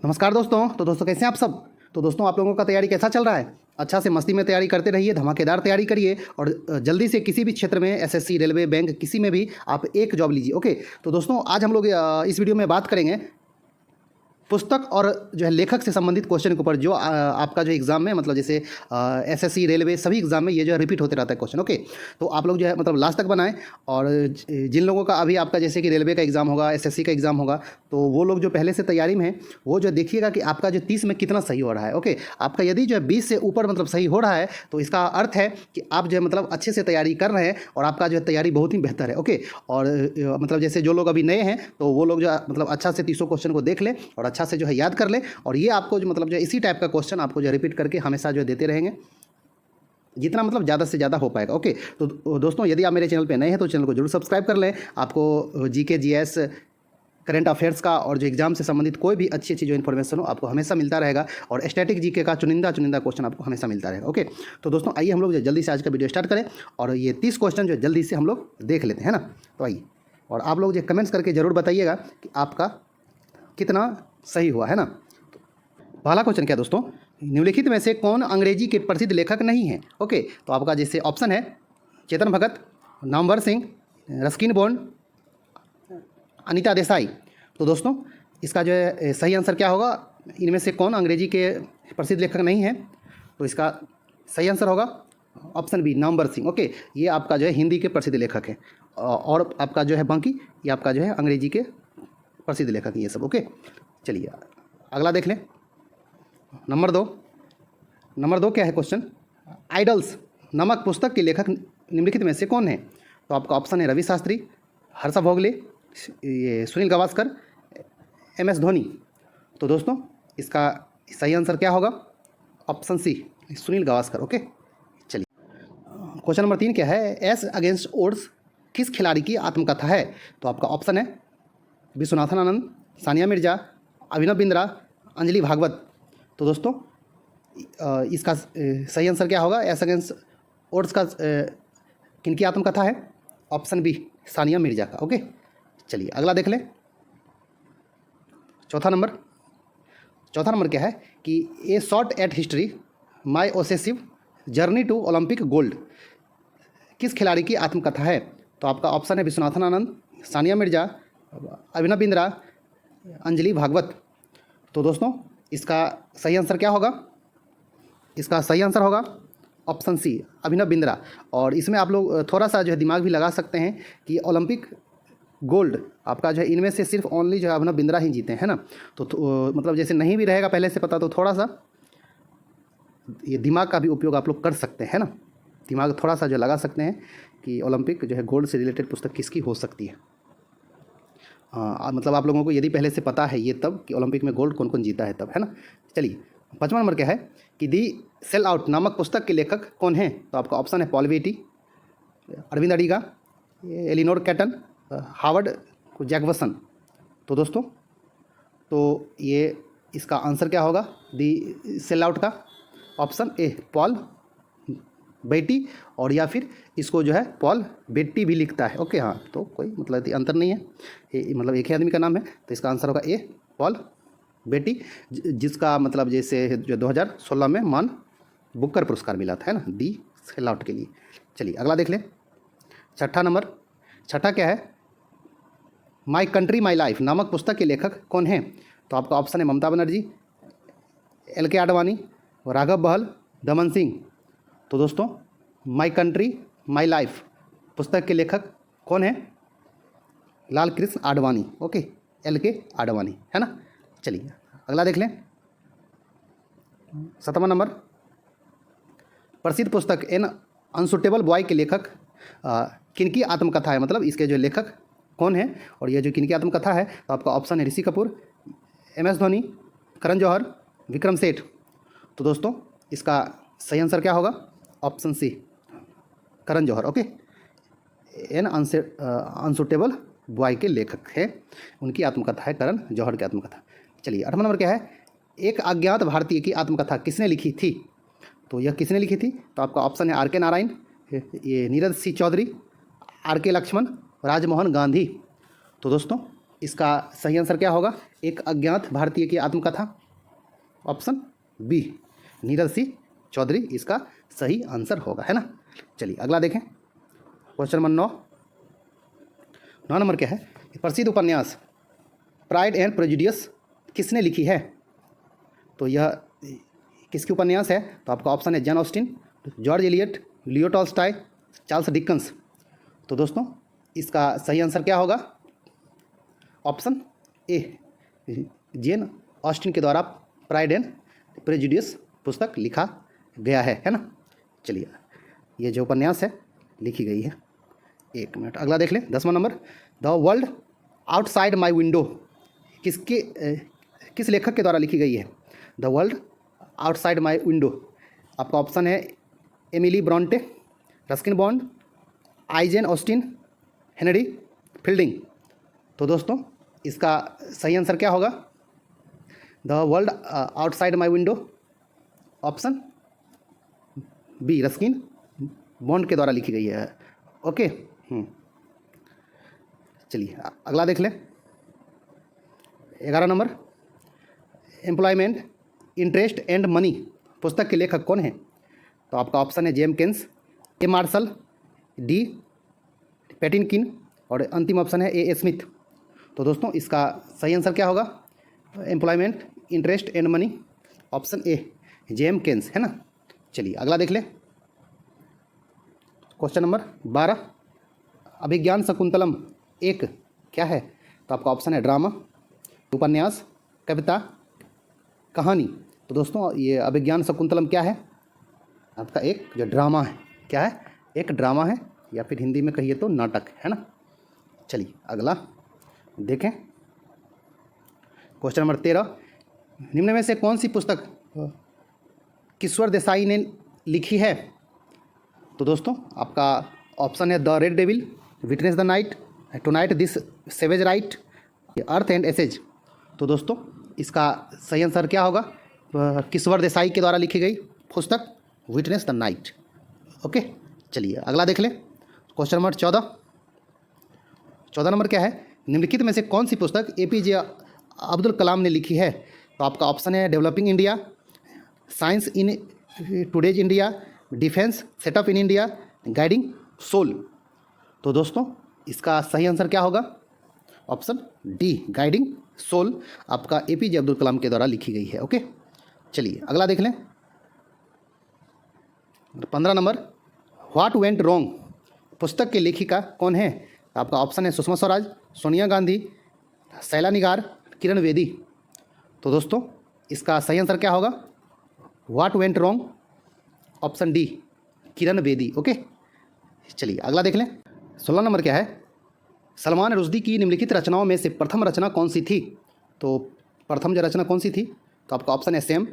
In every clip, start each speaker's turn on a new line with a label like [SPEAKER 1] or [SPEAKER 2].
[SPEAKER 1] नमस्कार दोस्तों। तो दोस्तों कैसे हैं आप सब। तो दोस्तों आप लोगों का तैयारी कैसा चल रहा है। अच्छा से मस्ती में तैयारी करते रहिए, धमाकेदार तैयारी करिए और जल्दी से किसी भी क्षेत्र में एसएससी, रेलवे, बैंक किसी में भी आप एक जॉब लीजिए। ओके, तो दोस्तों आज हम लोग इस वीडियो में बात करेंगे पुस्तक और जो है लेखक से संबंधित क्वेश्चन के ऊपर, जो आपका जो एग्ज़ाम में मतलब जैसे एसएससी, रेलवे सभी एग्ज़ाम में ये जो है रिपीट होते रहता है क्वेश्चन। ओके, तो आप लोग जो है मतलब लास्ट तक बनाएं। और जिन लोगों का अभी आपका जैसे कि रेलवे का एग्ज़ाम होगा, एसएससी का एग्ज़ाम होगा, तो वो लोग जो पहले से तैयारी में हैं वो जो देखिएगा कि आपका जो 30 में कितना सही हो रहा है। ओके, आपका यदि जो है 20 से ऊपर मतलब सही हो रहा है तो इसका अर्थ है कि आप जो है मतलब अच्छे से तैयारी कर रहे हैं और आपका जो है तैयारी बहुत ही बेहतर है। ओके, और मतलब जैसे जो लोग अभी नए हैं तो वो लोग जो मतलब अच्छा से 30 क्वेश्चन को देख लें और अच्छा से जो है याद कर लें। और ये आपको जो मतलब जो इसी टाइप का क्वेश्चन आपको जो रिपीट करके हमेशा जो देते रहेंगे, जितना मतलब ज़्यादा से ज़्यादा हो पाएगा। ओके, तो दोस्तों यदि आप मेरे चैनल पे नए हैं तो चैनल को जरूर सब्सक्राइब कर लें। आपको जीके, जीएस, करंट अफेयर्स का और जो एग्जाम से संबंधित कोई भी अच्छी जो इन्फॉर्मेशन हो आपको हमेशा मिलता रहेगा। और स्टैटिक जीके का चुनिंदा क्वेश्चन आपको हमेशा मिलता रहेगा। ओके, तो दोस्तों आइए हम लोग जल्दी से आज का वीडियो स्टार्ट करें और ये 30 क्वेश्चन जो जल्दी से हम लोग देख लेते हैं ना। तो आइए, और आप लोग जो कमेंट्स करके ज़रूर बताइएगा कि आपका कितना सही हुआ है ना। पहला क्वेश्चन क्या दोस्तों, निम्नलिखित में से कौन अंग्रेजी के प्रसिद्ध लेखक नहीं है। ओके, तो आपका जैसे ऑप्शन है चेतन भगत, नामवर सिंह, रस्किन बॉन्ड, अनीता देसाई। तो दोस्तों इसका जो है सही आंसर क्या होगा, इनमें से कौन अंग्रेजी के प्रसिद्ध लेखक नहीं है। तो इसका सही आंसर होगा option B, Namvar Singh. Okay, ये आपका जो है हिंदी के प्रसिद्ध लेखक हैं और आपका जो है बाकी ये आपका जो है अंग्रेजी के प्रसिद्ध लेखक हैं ये सब। ओके, चलिए अगला देख लें। नंबर दो क्या है क्वेश्चन, आइडल्स नामक पुस्तक के लेखक निम्नलिखित में से कौन है। तो आपका ऑप्शन है रवि शास्त्री, हर्षा भोगले, ये सुनील गावस्कर, एम एस धोनी। तो दोस्तों इसका सही आंसर क्या होगा, option C, Sunil Gavaskar. Okay, चलिए क्वेश्चन नंबर 3 क्या है, एस अगेंस्ट ओड्स किस खिलाड़ी की आत्मकथा है। तो आपका ऑप्शन है विश्वनाथन आनंद, सानिया मिर्जा, अभिनव बिंद्रा, अंजलि भागवत। तो दोस्तों इसका सही आंसर क्या होगा, एस अगेंस्ट ओड्स का किनकी आत्मकथा है, ऑप्शन बी, सानिया मिर्जा का। ओके, चलिए अगला देख लें। चौथा नंबर क्या है कि a shot at history my obsessive journey to Olympic gold किस खिलाड़ी की आत्मकथा है। तो आपका ऑप्शन है विश्वनाथन आनंद, सानिया मिर्जा, अभिनव बिंद्रा, अंजलि भागवत। तो दोस्तों इसका सही आंसर क्या होगा, इसका सही आंसर होगा ऑप्शन सी, अभिनव बिंद्रा। और इसमें आप लोग थोड़ा सा जो है दिमाग भी लगा सकते हैं कि ओलंपिक गोल्ड आपका जो है इनमें से सिर्फ ओनली जो है अभिनव बिंद्रा ही जीते हैं ना। तो मतलब जैसे नहीं भी रहेगा पहले से पता तो थोड़ा सा ये दिमाग का भी उपयोग आप लोग कर सकते हैं ना, दिमाग थोड़ा सा जो लगा सकते हैं कि ओलंपिक जो है गोल्ड से रिलेटेड पुस्तक किसकी हो सकती है। मतलब आप लोगों को यदि पहले से पता है ये तब कि ओलंपिक में गोल्ड कौन कौन जीता है तब, है ना। चलिए 5वां नंबर क्या है कि दी सेल आउट नामक पुस्तक के लेखक कौन है। तो आपका ऑप्शन है Paul Beatty, Arvind Adiga, Eleanor Catton, Howard Jacobson. तो दोस्तों तो ये इसका आंसर क्या होगा, दी सेल आउट का ऑप्शन ए, पॉल बेटी, और या फिर इसको जो है पॉल बेट्टी भी लिखता है। ओके, हाँ, तो कोई मतलब अंतर नहीं है, मतलब एक ही आदमी का नाम है। तो इसका आंसर होगा ए, पॉल बेटी, जिसका मतलब जैसे जो 2016 में मान बुकर पुरस्कार मिला था, है ना, दी सेल आउट के लिए। चलिए अगला देख लें। छठा क्या है, माई कंट्री माई लाइफ नामक पुस्तक के लेखक कौन है। तो आपका ऑप्शन है ममता बनर्जी, एल के आडवाणी, राघव बहल, दमन सिंह। तो दोस्तों माई कंट्री माई लाइफ पुस्तक के लेखक कौन है, लाल कृष्ण आडवाणी। ओके, एल के आडवाणी, है ना। चलिए अगला देख लें। 7वां नंबर, प्रसिद्ध पुस्तक एन अनसुटेबल बॉय के लेखक किनकी आत्मकथा है, मतलब इसके जो लेखक कौन है और ये जो किनकी आत्मकथा है। तो आपका ऑप्शन है ऋषि कपूर, एम एस धोनी, करण जौहर, विक्रम सेठ। तो दोस्तों इसका सही आंसर क्या होगा, ऑप्शन सी, Karan Johar. Okay, N unsuitable boy के लेखक है, उनकी आत्मकथा है करण जौहर की आत्मकथा। चलिए 8वां नंबर क्या है, एक अज्ञात भारतीय की आत्मकथा किसने लिखी थी। तो यह किसने लिखी थी। तो आपका ऑप्शन है आर के नारायण, ये नीरज सी चौधरी, आर के लक्ष्मण, राजमोहन गांधी। तो दोस्तों इसका सही आंसर क्या होगा? एक अज्ञात भारतीय की आत्मकथा, ऑप्शन बी नीरज सिंह चौधरी इसका सही आंसर होगा, है ना। चलिए अगला देखें, क्वेश्चन नंबर 9 नंबर क्या है? प्रसिद्ध उपन्यास प्राइड एंड प्रेजुडियस किसने लिखी है? तो यह किसकी उपन्यास है? तो आपका ऑप्शन है John Austin, George Eliot, Leo Tolstoy, Charles Dickens. तो दोस्तों इसका सही आंसर क्या होगा? ऑप्शन ए जेन ऑस्टिन के द्वारा प्राइड एंड प्रेजुडियस पुस्तक लिखा गया है ना। चलिए ये जो उपन्यास है लिखी गई है। एक मिनट, अगला देख लें 10वां नंबर, the world outside my window किस लेखक के द्वारा लिखी गई है? The world outside my window आपका ऑप्शन है Emily Bronte, Ruskin Bond, Jane Austen, Henry Fielding. तो दोस्तों इसका सही आंसर क्या होगा? The world outside my window, option B Ruskin Bond के द्वारा लिखी गई है। ओके, चलिए अगला देख लें 11 number, employment interest and money पुस्तक के लेखक कौन है? तो आपका ऑप्शन है जेम केन्स, ए मार्शल, डी पैटिनकिन और अंतिम ऑप्शन है ए स्मिथ। तो दोस्तों इसका सही आंसर क्या होगा? Employment interest and money, option A James Keynes, है ना। चलिए अगला देख लें, क्वेश्चन नंबर 12, अभिज्ञान शकुंतलम एक क्या है? तो आपका ऑप्शन है ड्रामा, उपन्यास, कविता, कहानी। तो दोस्तों ये अभिज्ञान शकुंतलम क्या है? आपका एक जो ड्रामा है, क्या है? एक ड्रामा है, या फिर हिंदी में कहिए तो नाटक, है ना। चलिए अगला देखें, क्वेश्चन नंबर 13, निम्न में से कौन सी पुस्तक किशोर देसाई ने लिखी है? तो दोस्तों आपका ऑप्शन है the red devil, witness the night, tonight this savage rite, earth and ashes. तो दोस्तों इसका सही आंसर क्या होगा? किशोर देसाई के द्वारा लिखी गई पुस्तक विटनेस द नाइट। ओके, चलिए अगला देख लें, क्वेश्चन नंबर 14 नंबर क्या है? निम्नलिखित में से कौन सी पुस्तक एपीजे अब्दुल कलाम ने लिखी है? तो आपका ऑप्शन है developing India, science in today's India, defence setup in India, guiding soul. तो दोस्तों इसका सही आंसर क्या होगा? ऑप्शन डी गाइडिंग सोल आपका एपीजे अब्दुल कलाम के द्वारा लिखी गई है। ओके, चलिए अगला देख लें, 15 नंबर, व्हाट वेंट रॉन्ग पुस्तक के लेखिका कौन है? आपका ऑप्शन है सुषमा स्वराज, सोनिया गांधी, शैला निगार, किरण बेदी। तो दोस्तों इसका सही आंसर क्या होगा? What went wrong, option D Kiran Bedi. Okay, चलिए अगला देख लें, 16 नंबर क्या है? सलमान रुश्दी की निम्नलिखित रचनाओं में से प्रथम रचना कौन सी थी? तो प्रथम जो रचना कौन सी थी? तो आपका ऑप्शन है shame,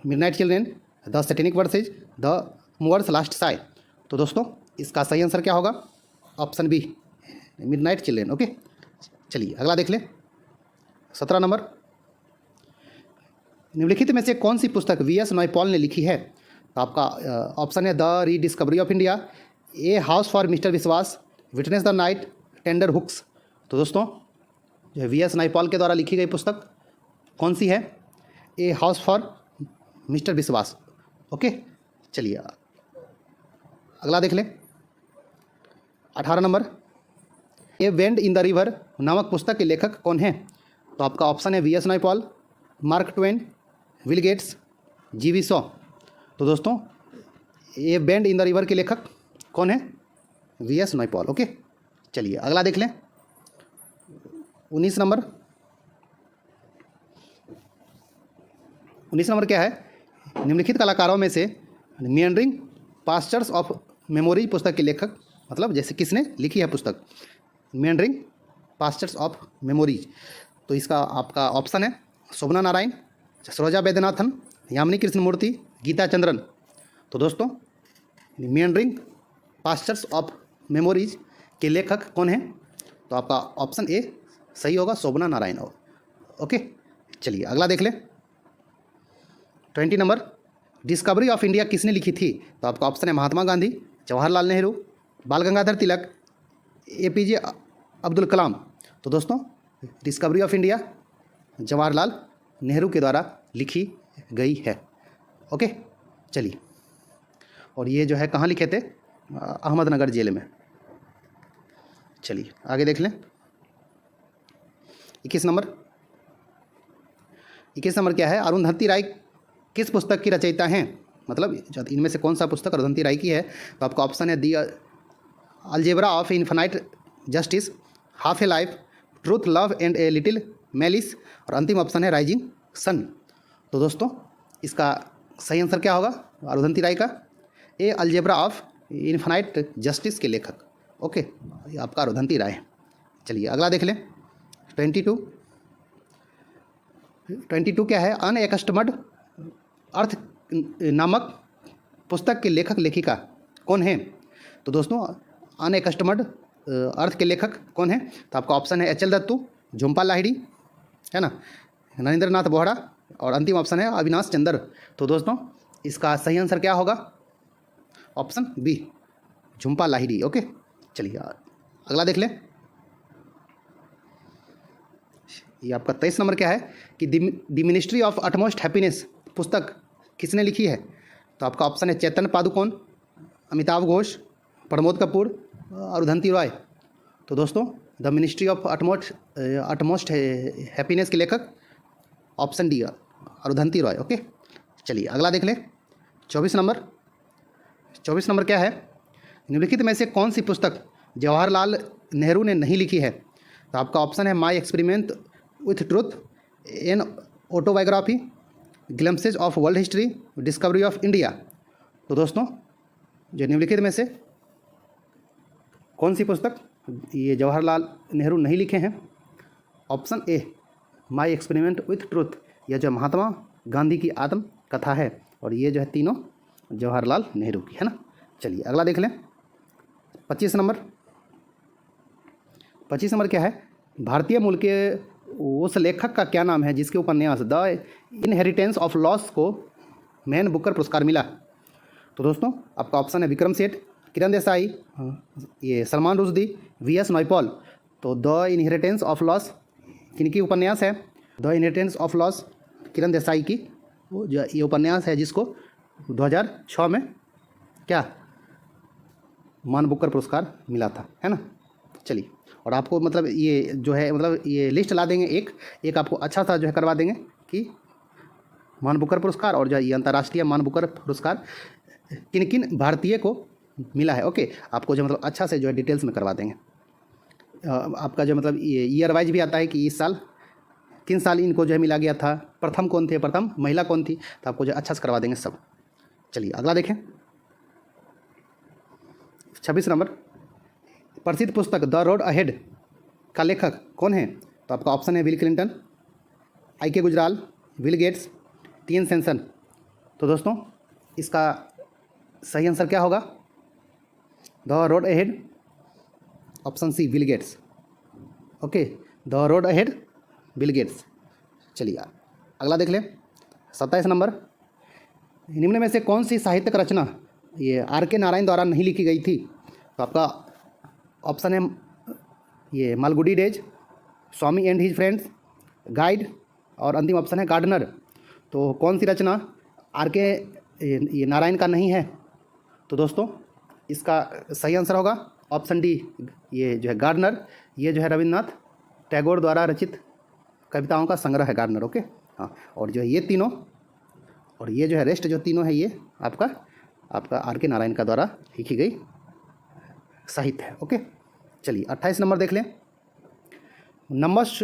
[SPEAKER 1] midnight children, the satanic verses, the moor's last sigh. तो दोस्तों इसका सही आंसर क्या होगा? Option B midnight children. Okay, चलिए अगला देख लें, 17 नंबर, निम्नलिखित में से कौन सी पुस्तक वीएस नायपॉल ने लिखी है? तो आपका ऑप्शन है the rediscovery of India, a house for mister Biswas, witness the night, tender hooks. तो दोस्तों जो वीएस नायपॉल के द्वारा लिखी गई पुस्तक कौन सी है? ए हाउस फॉर मिस्टर विश्वास। ओके, चलिए अगला देख लें, 18 number, A bend in the river नामक पुस्तक के लेखक कौन है? तो आपका ऑप्शन है VS Naipaul, Mark Twain, Bill Gates, GB Shaw. तो दोस्तों a bend in the river के लेखक कौन है? वीएस नायपॉल। ओके, चलिए अगला देख लें, 19 नंबर, 19 नंबर क्या है? निम्नलिखित कलाकारों में से मियंडरिंग पास्चर्स ऑफ मेमोरी पुस्तक के लेखक, मतलब जैसे किसने लिखी है पुस्तक मियंडरिंग पास्चर्स ऑफ मेमोरीज? तो इसका आपका ऑप्शन है शोभना नारायण, सरोजा वैद्यनाथन, यामिनी कृष्णमूर्ति, गीता चंद्रन। तो दोस्तों मियंडरिंग पास्चर्स ऑफ मेमोरीज के लेखक कौन है? तो आपका ऑप्शन ए सही होगा, शोभना नारायण। ओके, चलिए अगला देख लें, 20 नंबर, डिस्कवरी ऑफ इंडिया किसने लिखी थी? तो आपका ऑप्शन है महात्मा गांधी, जवाहरलाल नेहरू, बाल गंगाधर तिलक, एपीजे अब्दुल कलाम। तो दोस्तों discovery of India Jawaharlal Nehru के द्वारा लिखी गई है। ओके, चलिए। और ये जो है कहाँ लिखे थे? अहमदनगर जेल में। चलिए आगे देख लें। 21 नंबर। 21 नंबर क्या है? अरुंधति राय किस पुस्तक की रचयिता हैं? मतलब इनमें से कौन सा पुस्तक अरुंधति राय की है? तो आपका ऑप्शन है the algebra of infinite justice, half a life, truth love and a little malice, और अंतिम ऑप्शन है राइजिंग सन। तो दोस्तों इसका सही आंसर क्या होगा अरुंधति राय का? ए अलजेब्रा ऑफ इन्फिनाइट जस्टिस के लेखक। ओके, ये आपका अरुंधति राय है। चलिए अगला देख लें। 22 क्या है? अनएकस्टमड अर्थ नामक पुस्तक के लेखक लेखिका कौन है? तो दोस्तों अनएकस्टमड अर्थ के लेखक कौन है? तो आपका ऑप्शन है एच.एल. दत्तू, झुम्पा लाहिड़ी, है ना, नरेंद्र नाथ बोहरा, और अंतिम ऑप्शन है अविनाश चंद्र। तो दोस्तों इसका सही आंसर क्या होगा? Option B, Jhumpa Lahiri. Okay, चलिए अगला देख लें। ये आपका 23 नंबर क्या है कि the ministry of utmost happiness पुस्तक किसने लिखी है? तो आपका ऑप्शन है चैतन्य पादुकोण, अमिताभ घोष, प्रमोद कपूर, अरुंधति रॉय। तो दोस्तों the ministry of utmost happiness के लेखक option D, Arundhati Roy. Okay, चलिए अगला देख लें। 24 नंबर। 24 नंबर क्या है? निम्नलिखित में से कौन सी पुस्तक जवाहरलाल नेहरू ने नहीं लिखी है? तो आपका ऑप्शन है my experiment with truth, an autobiography, glimpses of world history, discovery of India. तो दोस्तों जो निम्नलिखित में से कौन सी पुस्तक ये जवाहरलाल नेहरू नहीं लिखे हैं? Option A, my experiment with truth, यह जो महात्मा गांधी की आत्म कथा है, और ये जो है तीनों जवाहरलाल नेहरू की, है ना। चलिए अगला देख लें। 25 नंबर। 25 नंबर क्या है? भारतीय मूल के उस लेखक का क्या नाम है जिसके उपन्यास द इनहेरिटेंस ऑफ लॉस को मैन बुकर पुरस्कार मिला? तो दोस्तों आपका ऑप्शन है विक्रम सेठ, किरण देसाई, ये सलमान रुश्दी, वी.एस. नॉयपॉल। तो द इनहेरिटेंस ऑफ लॉस किनकी उपन्यास है? The inheritance of loss Kiran Desai की जो ये उपन्यास है जिसको 2006 में क्या मान बुकर पुरस्कार मिला था, है ना। चलिए, और आपको मतलब ये जो है मतलब ये लिस्ट ला देंगे, एक आपको अच्छा सा जो है करवा देंगे कि मान बुकर पुरस्कार और जो है ये अंतर्राष्ट्रीय मान बुकर पुरस्कार किन किन भारतीय को मिला है। ओके, आपको जो मतलब अच्छा से जो है डिटेल्स में करवा देंगे। आपका जो मतलब ये ईयर वाइज भी आता है कि इस साल किन साल इनको जो है मिला गया था, प्रथम कौन थे, प्रथम महिला कौन थी, तो आपको जो अच्छा से करवा देंगे सब। चलिए अगला देखें। 26 नंबर। प्रसिद्ध पुस्तक द रोड अहेड का लेखक कौन है? तो आपका ऑप्शन है Bill Clinton, IK. Gujral, Bill Gates, TN. Seshan. तो दोस्तों इसका सही आंसर क्या होगा? The road ahead, option C, Bill Gates. Okay, the road ahead, Bill Gates. चलिए अगला देख लें। 27 नंबर। निम्न में से कौन सी साहित्यिक रचना ये आर.के. नारायण द्वारा नहीं लिखी गई थी? तो आपका ऑप्शन है ये Malgudi days, Swami and his friends, guide, और अंतिम ऑप्शन है गार्डनर। तो कौन सी रचना आर.के. ये नारायण का नहीं है? तो दोस्तों इसका सही आंसर होगा ऑप्शन डी, ये जो है गार्डनर। ये जो है रविन्द्रनाथ टैगोर द्वारा रचित कविताओं का संग्रह है गार्डनर। ओके, हाँ, और जो है ये तीनों और ये जो है रेस्ट जो तीनों है ये आपका आर.के. नारायण का द्वारा लिखी गई साहित्य है। ओके, चलिए 28 नंबर देख लें। नंबर्स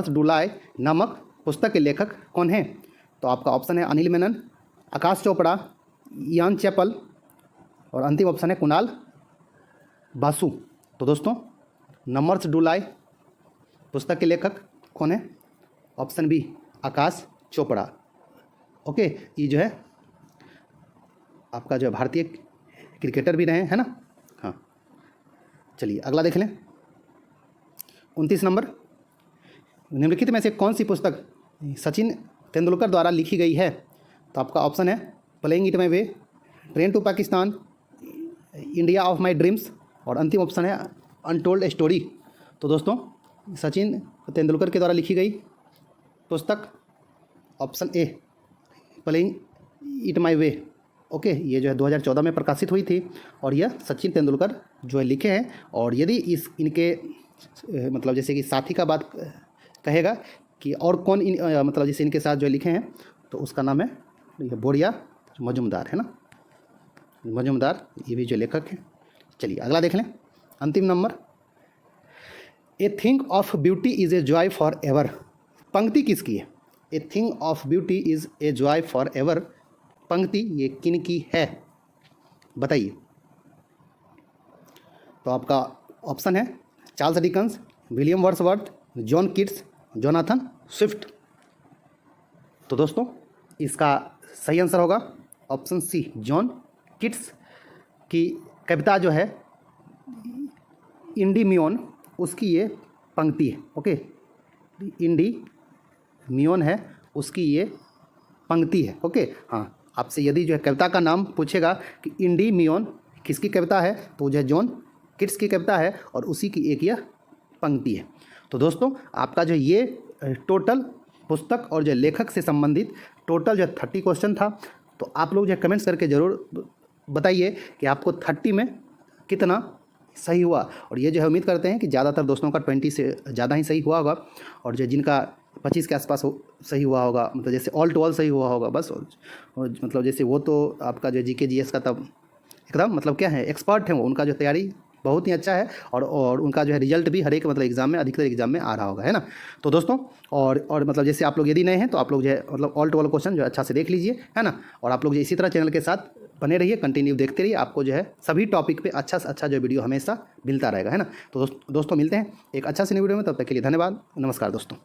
[SPEAKER 1] डुलाई नामक पुस्तक के लेखक कौन है? तो आपका ऑप्शन है अनिल मेनन, आकाश चोपड़ा, इयान चैपल, और अंतिम ऑप्शन है कुणाल बासु। तो दोस्तों नंबर्स डुलाई पुस्तक के लेखक कौन है? ऑप्शन बी, आकाश चोपड़ा। ओके, ये जो है आपका जो भारतीय क्रिकेटर भी रहे, है ना। हाँ, चलिए अगला देख लें। 29 नंबर। निम्नलिखित में से कौन सी पुस्तक सचिन तेंदुलकर द्वारा लिखी गई है? तो आपका ऑप्शन है playing it my way, train to Pakistan, India of my dreams, और अंतिम ऑप्शन है अनटोल्ड स्टोरी। तो दोस्तों सचिन तेंदुलकर के द्वारा लिखी गई पुस्तक option A playing it my way. Okay, ये जो है 2014 में प्रकाशित हुई थी और यह सचिन तेंदुलकर जो है लिखे हैं। और यदि इनके मतलब जैसे कि साथी का बात कहेगा कि और कौन मतलब जैसे इनके साथ जो लिखे हैं तो उसका नाम है बोरिया मजुमदार, है ना, मजुमदार, ये भी जो लेखक हैं। चलिए अगला देख लें, अंतिम number, a thing of beauty is a joy for ever. पंक्ति किसकी है? A thing of beauty is a joy for ever, पंक्ति ये किन की है बताइए। तो आपका ऑप्शन है Charles Dickens, William Wordsworth, John Keats, Jonathan Swift. तो दोस्तों इसका सही आंसर होगा ऑप्शन सी, जॉन कीट्स की कविता जो है इंडीमियोन, उसकी ये पंक्ति है। ओके, इंडीमियोन है, उसकी ये पंक्ति है। ओके, हाँ, आपसे यदि जो है कविता का नाम पूछेगा कि इंडीमियोन किसकी कविता है तो जो है जॉन कीट्स की कविता है और उसी की एक यह पंक्ति है। तो दोस्तों आपका जो ये टोटल पुस्तक और जो लेखक से संबंधित टोटल जो 30 क्वेश्चन था। तो आप लोग जो कमेंट्स करके ज़रूर बताइए कि आपको 30 में कितना सही हुआ। और ये जो है उम्मीद करते हैं कि ज़्यादातर दोस्तों का 20 से ज़्यादा ही सही हुआ होगा और जो जिनका 25 के आसपास सही हुआ होगा, मतलब जैसे ऑल टू ऑल सही हुआ होगा बस। और मतलब जैसे वो तो आपका जो जीके जीएस का तब एकदम मतलब क्या है एक्सपर्ट हैं वो, उनका जो तैयारी बहुत ही अच्छा है और उनका जो है रिजल्ट भी हर एक मतलब एग्जाम में अधिकतर एग्जाम में आ रहा होगा, है ना। तो दोस्तों और मतलब जैसे आप लोग यदि नए हैं तो आप लोग जो है मतलब ऑल टू ऑल क्वेश्चन जो अच्छा से देख लीजिए, है ना। और आप लोग जो इसी तरह चैनल के साथ बने रहिए, कंटिन्यू देखते रहिए, आपको जो है सभी टॉपिक पे अच्छा से अच्छा जो वीडियो हमेशा मिलता रहेगा, है ना। तो दोस्तों मिलते हैं एक अच्छा से नई वीडियो में, तब तक के लिए धन्यवाद, नमस्कार दोस्तों।